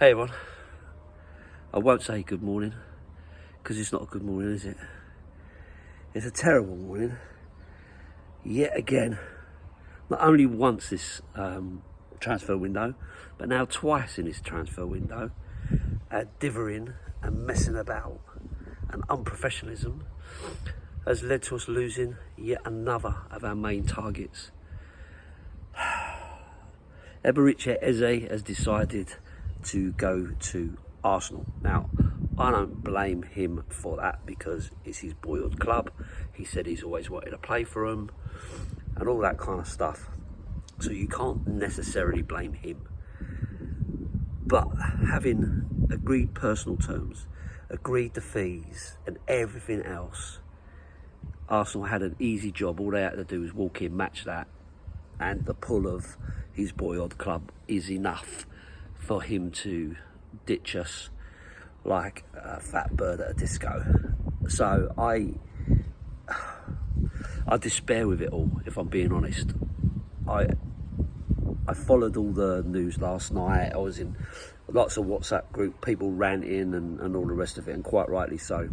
Hey everyone, I won't say good morning because it's not a good morning, is it? It's a terrible morning. Yet again, not only once this transfer window, but now twice in this transfer window, dithering and messing about and unprofessionalism has led to us losing yet another of our main targets. Eberechi Eze has decided to go to Arsenal. Now, I don't blame him for that because it's his boyhood club. He said he's always wanted to play for them and all that kind of stuff. So you can't necessarily blame him. But having agreed personal terms, agreed the fees and everything else, Arsenal had an easy job. All they had to do was walk in, match that, and the pull of his boyhood club is enough for him to ditch us like a fat bird at a disco. So I despair with it all, if I'm being honest. I followed all the news last night. I was in lots of WhatsApp group, people ranting and all the rest of it, and quite rightly so.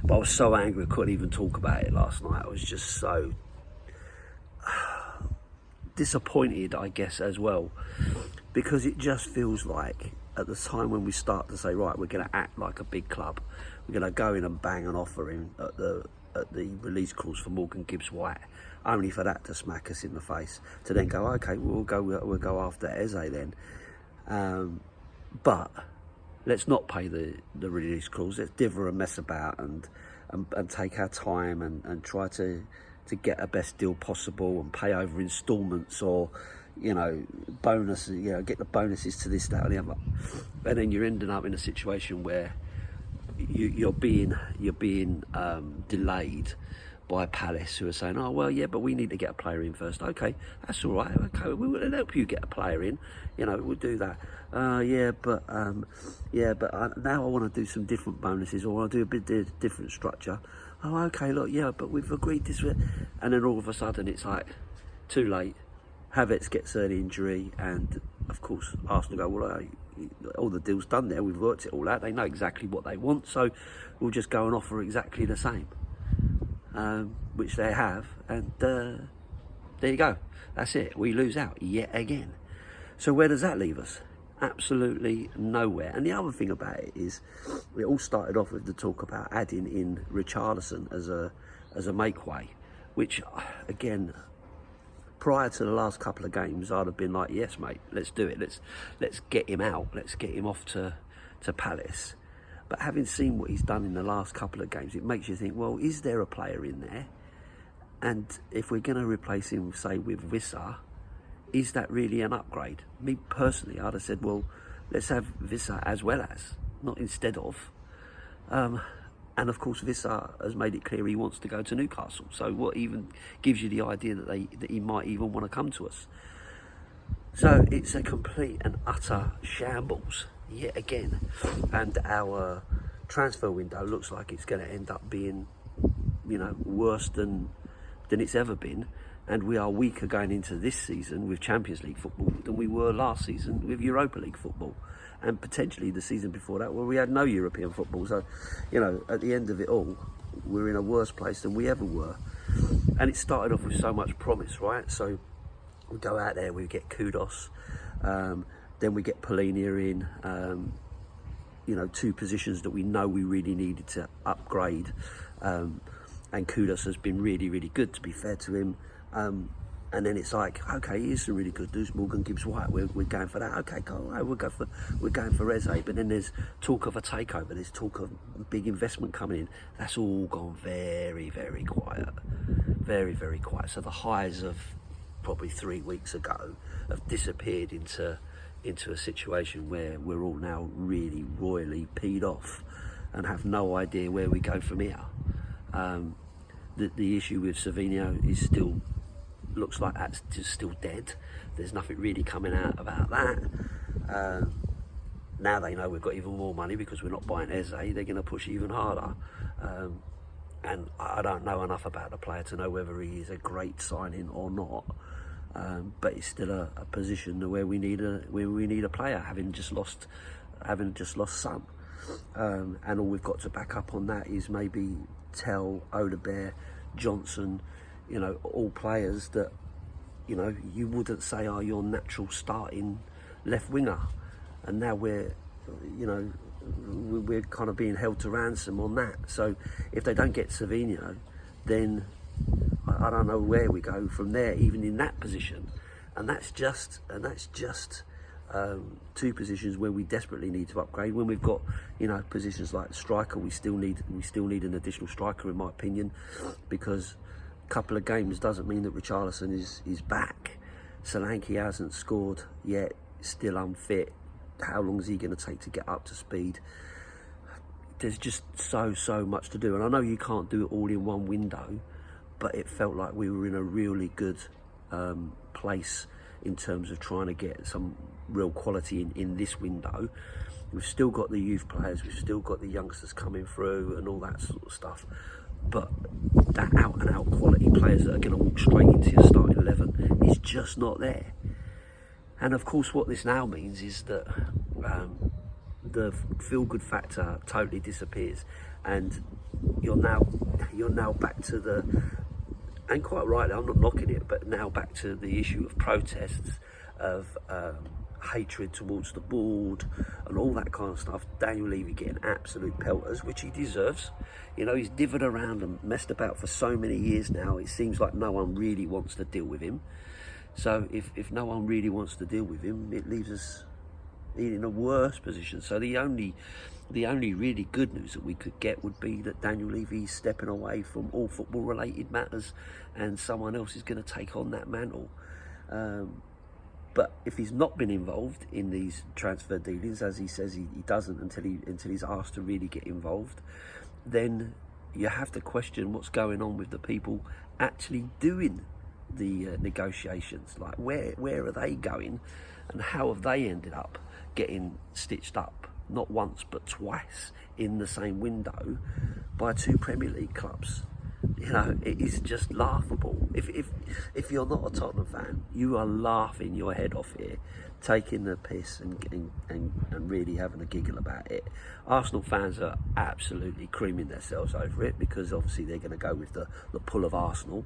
But I was so angry I couldn't even talk about it last night. I was just so disappointed, I guess, as well, because it just feels like at the time when we start to say, right, we're going to act like a big club, we're going to go in and bang an offer in at the release clause for Morgan Gibbs White, only for that to smack us in the face, to then go, okay, we'll go after Eze then, but let's not pay the release clause. Let's dither and mess about and take our time and try to get a best deal possible and pay over instalments or, you know, bonus, you know, get the bonuses to this, that, or the other. And then you're ending up in a situation where you're being delayed by Palace, who are saying, oh well, yeah, but we need to get a player in first. Okay, that's all right. Okay, we will help you get a player in. You know, we'll do that. Now I want to do some different bonuses, or I want to do a bit different structure. Oh, okay, look, yeah, but we've agreed this. And then all of a sudden it's like, too late. Havertz gets an injury, and of course Arsenal go, well, all the deal's done there, we've worked it all out, they know exactly what they want, so we'll just go and offer exactly the same, which they have, and there you go, that's it, we lose out yet again. So where does that leave us? Absolutely nowhere. And the other thing about it is, it all started off with the talk about adding in Richarlison as a make-way, which again, prior to the last couple of games, I'd have been like, yes, mate, let's do it. Let's get him out. Let's get him off to Palace. But having seen what he's done in the last couple of games, it makes you think, well, is there a player in there? And if we're going to replace him, say, with Wissa, is that really an upgrade? Me personally, I'd have said, well, let's have Wissa as well as, not instead of. And of course, Wissa has made it clear he wants to go to Newcastle. So what even gives you the idea that he might even want to come to us? So it's a complete and utter shambles yet again. And our transfer window looks like it's going to end up being, you know, worse than it's ever been. And we are weaker going into this season with Champions League football than we were last season with Europa League football. And potentially the season before that, where we had no European football. So, you know, at the end of it all, we're in a worse place than we ever were. And it started off with so much promise, right? So we go out there, we get Kudos, then we get Polinia in, you know, two positions that we know we really needed to upgrade. And Kudos has been really, really good, to be fair to him. And then it's like, okay, here's some really good news. Morgan Gibbs White, we're going for that. Okay, go right, we're going for Eze. But then there's talk of a takeover. There's talk of big investment coming in. That's all gone very, very quiet, very, very quiet. So the highs of probably 3 weeks ago have disappeared into a situation where we're all now really royally peed off and have no idea where we go from here. The issue with Savinho is still. Looks like that's just still dead. There's nothing really coming out about that. Now they know we've got even more money because we're not buying Eze. They're going to push even harder. And I don't know enough about the player to know whether he is a great signing or not. but it's still a position where we need a player, having just lost Son, and all we've got to back up on that is maybe Tell, Odebear, Johnson, all players that you wouldn't say are your natural starting left winger, and now we're kind of being held to ransom on that. So if they don't get Savinho, then I don't know where we go from there, even in that position. And that's just two positions where we desperately need to upgrade. When we've got positions like striker, we still need an additional striker, in my opinion, because a couple of games doesn't mean that Richarlison is back. Solanke hasn't scored yet, still unfit. How long is he going to take to get up to speed? There's just so much to do, and I know you can't do it all in one window, but it felt like we were in a really good place in terms of trying to get some real quality in this window. We've still got the youth players, we've still got the youngsters coming through and all that sort of stuff, but that out and out quality players that are going to walk straight into your starting 11 is just not there. And of course what this now means is that the feel-good factor totally disappears, and you're now back to the, and quite rightly, I'm not knocking it, but now back to the issue of protests, of hatred towards the board and all that kind of stuff. Daniel Levy getting absolute pelters, which he deserves. He's divvied around and messed about for so many years now, it seems like no one really wants to deal with him. So if no one really wants to deal with him, it leaves us in a worse position. So the only really good news that we could get would be that Daniel Levy is stepping away from all football related matters, and someone else is going to take on that mantle. But if he's not been involved in these transfer dealings, as he says he doesn't until he's asked to really get involved, then you have to question what's going on with the people actually doing the negotiations. Like where are they going, and how have they ended up getting stitched up, not once but twice in the same window, by two Premier League clubs? It is just laughable. If you're not a Tottenham fan, you are laughing your head off here, taking the piss and really having a giggle about it. Arsenal fans are absolutely creaming themselves over it, because obviously they're going to go with the pull of Arsenal,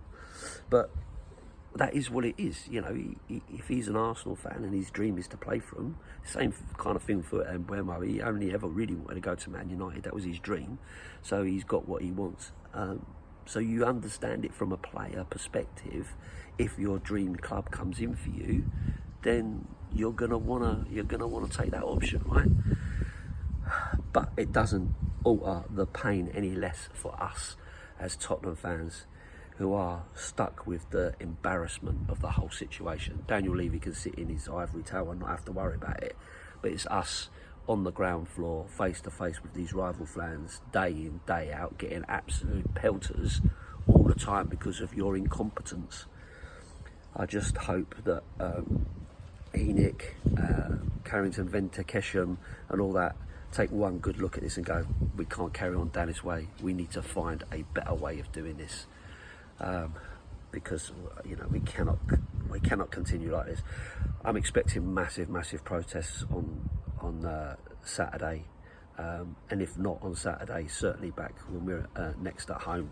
but that is what it is. If he's an Arsenal fan and his dream is to play for him, same kind of thing for Mbeumo. He only ever really wanted to go to Man United. That was his dream, so he's got what he wants. So you understand it from a player perspective. If your dream club comes in for you, then you're gonna wanna take that option, right? But it doesn't alter the pain any less for us as Tottenham fans, who are stuck with the embarrassment of the whole situation. Daniel Levy can sit in his ivory tower and not have to worry about it, but it's us on the ground floor, face to face with these rival fans, day in, day out, getting absolute pelters all the time because of your incompetence. I just hope that Enoch, Carrington Ventakesham and all that take one good look at this and go, we can't carry on down this way. We need to find a better way of doing this. Because we cannot continue like this. I'm expecting massive protests on Saturday, and if not on Saturday, certainly back when we're next at home,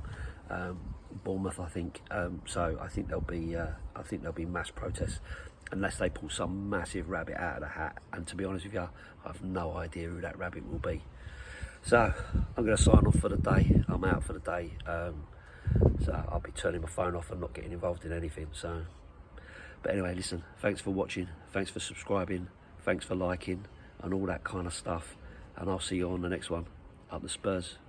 Bournemouth, I think. So I think there'll be mass protests, unless they pull some massive rabbit out of the hat. And to be honest with you, I have no idea who that rabbit will be. So I'm going to sign off for the day. I'm out for the day. So I'll be turning my phone off and not getting involved in anything. So, but anyway, listen, thanks for watching, thanks for subscribing, thanks for liking and all that kind of stuff, and I'll see you on the next one. Up the Spurs.